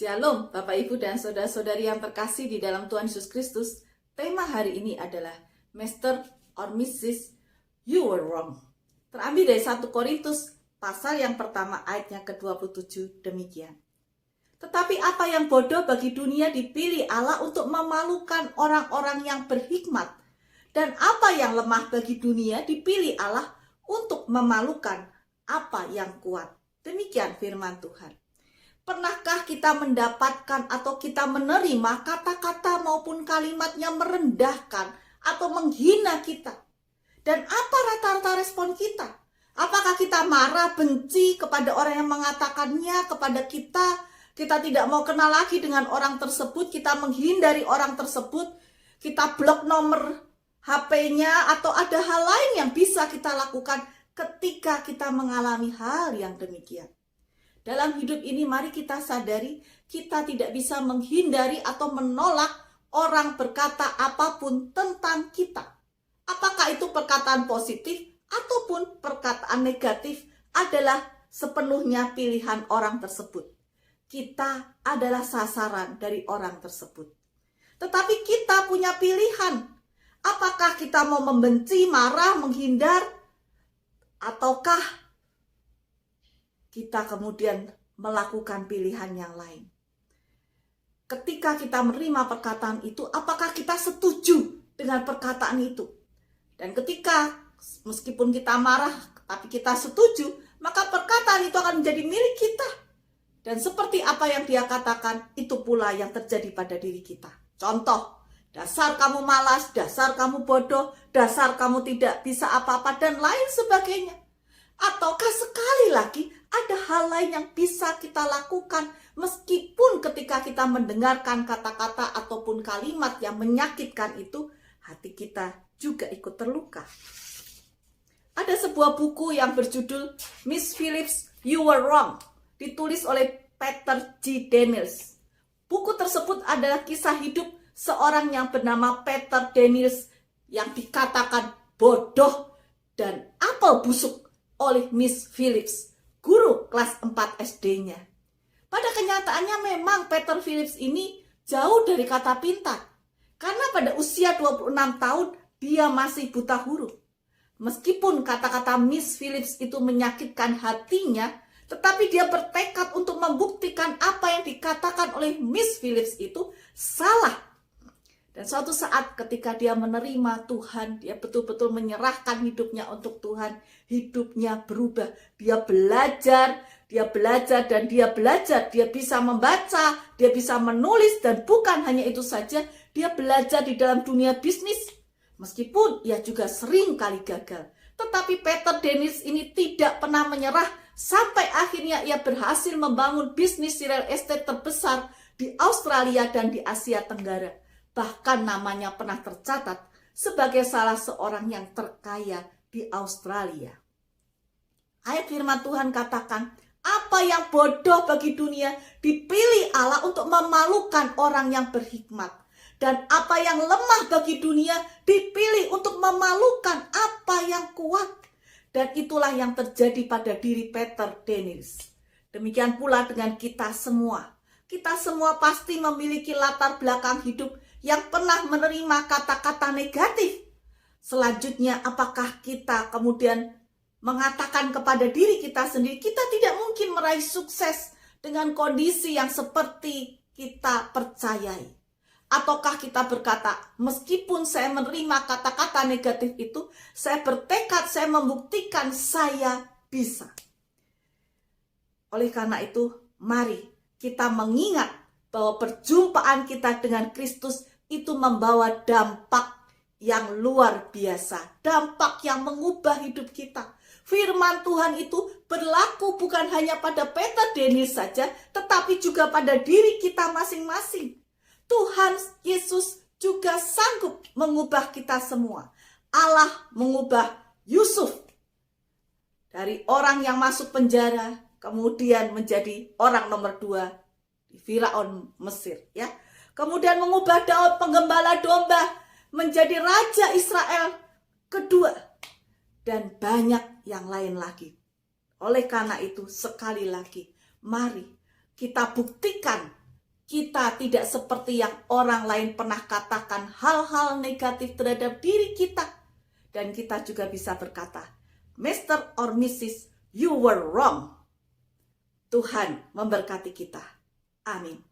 Shalom Bapak Ibu dan Saudara-saudari yang terkasih di dalam Tuhan Yesus Kristus. Tema hari ini adalah Master or Mrs. You Were Wrong. Terambil dari 1 Korintus pasal yang pertama ayatnya ke-27 demikian. Tetapi apa yang bodoh bagi dunia dipilih Allah untuk memalukan orang-orang yang berhikmat. Dan apa yang lemah bagi dunia dipilih Allah untuk memalukan apa yang kuat. Demikian firman Tuhan. Pernahkah kita mendapatkan atau kita menerima kata-kata maupun kalimat yang merendahkan atau menghina kita? Dan apa rata-rata respon kita? Apakah kita marah, benci kepada orang yang mengatakannya kepada kita? Kita tidak mau kenal lagi dengan orang tersebut, kita menghindari orang tersebut, kita blok nomor HP-nya, atau ada hal lain yang bisa kita lakukan ketika kita mengalami hal yang demikian. Dalam hidup ini mari kita sadari kita tidak bisa menghindari atau menolak orang berkata apapun tentang kita. Apakah itu perkataan positif ataupun perkataan negatif adalah sepenuhnya pilihan orang tersebut. Kita adalah sasaran dari orang tersebut. Tetapi kita punya pilihan. Apakah kita mau membenci, marah, menghindar, ataukah kita kemudian melakukan pilihan yang lain. Ketika kita menerima perkataan itu, apakah kita setuju dengan perkataan itu? Dan ketika meskipun kita marah, tapi kita setuju, maka perkataan itu akan menjadi milik kita. Dan seperti apa yang dia katakan, itu pula yang terjadi pada diri kita. Contoh, dasar kamu malas, dasar kamu bodoh, dasar kamu tidak bisa apa-apa, dan lain sebagainya. Ataukah sekali lagi ada hal lain yang bisa kita lakukan meskipun ketika kita mendengarkan kata-kata ataupun kalimat yang menyakitkan itu, hati kita juga ikut terluka. Ada sebuah buku yang berjudul Miss Phillips, You Were Wrong, ditulis oleh Peter G. Daniels. Buku tersebut adalah kisah hidup seorang yang bernama Peter Daniels yang dikatakan bodoh dan apel busuk oleh Miss Phillips, guru kelas 4 SD-nya. Pada kenyataannya memang Peter Phillips ini jauh dari kata pintar. Karena pada usia 26 tahun dia masih buta huruf. Meskipun kata-kata Miss Phillips itu menyakitkan hatinya, tetapi dia bertekad untuk membuktikan apa yang dikatakan oleh Miss Phillips itu salah. Dan suatu saat ketika dia menerima Tuhan, dia betul-betul menyerahkan hidupnya untuk Tuhan, hidupnya berubah. Dia belajar, dan dia belajar. Dia bisa membaca, dia bisa menulis, dan bukan hanya itu saja, dia belajar di dalam dunia bisnis. Meskipun ia juga sering kali gagal. Tetapi Peter Daniels ini tidak pernah menyerah, sampai akhirnya ia berhasil membangun bisnis real estate terbesar di Australia dan di Asia Tenggara. Bahkan namanya pernah tercatat sebagai salah seorang yang terkaya di Australia. Ayat firman Tuhan katakan, apa yang bodoh bagi dunia dipilih Allah untuk memalukan orang yang berhikmat. Dan apa yang lemah bagi dunia dipilih untuk memalukan apa yang kuat. Dan itulah yang terjadi pada diri Peter Daniels. Demikian pula dengan kita semua. Kita semua pasti memiliki latar belakang hidup yang pernah menerima kata-kata negatif. Selanjutnya, apakah kita kemudian mengatakan kepada diri kita sendiri, kita tidak mungkin meraih sukses dengan kondisi yang seperti kita percayai? Ataukah kita berkata, meskipun saya menerima kata-kata negatif itu, saya bertekad, saya membuktikan saya bisa. Oleh karena itu, mari kita mengingat bahwa perjumpaan kita dengan Kristus itu membawa dampak yang luar biasa, dampak yang mengubah hidup kita. Firman Tuhan itu berlaku bukan hanya pada Peter Daniels saja, tetapi juga pada diri kita masing-masing. Tuhan Yesus juga sanggup mengubah kita semua. Allah mengubah Yusuf dari orang yang masuk penjara, kemudian menjadi orang nomor 2 di Firaun Mesir, ya. Kemudian mengubah Daud penggembala domba menjadi raja Israel kedua. Dan banyak yang lain lagi. Oleh karena itu sekali lagi, mari kita buktikan kita tidak seperti yang orang lain pernah katakan hal-hal negatif terhadap diri kita. Dan kita juga bisa berkata, Mr. or Mrs. You were wrong. Tuhan memberkati kita. Amin.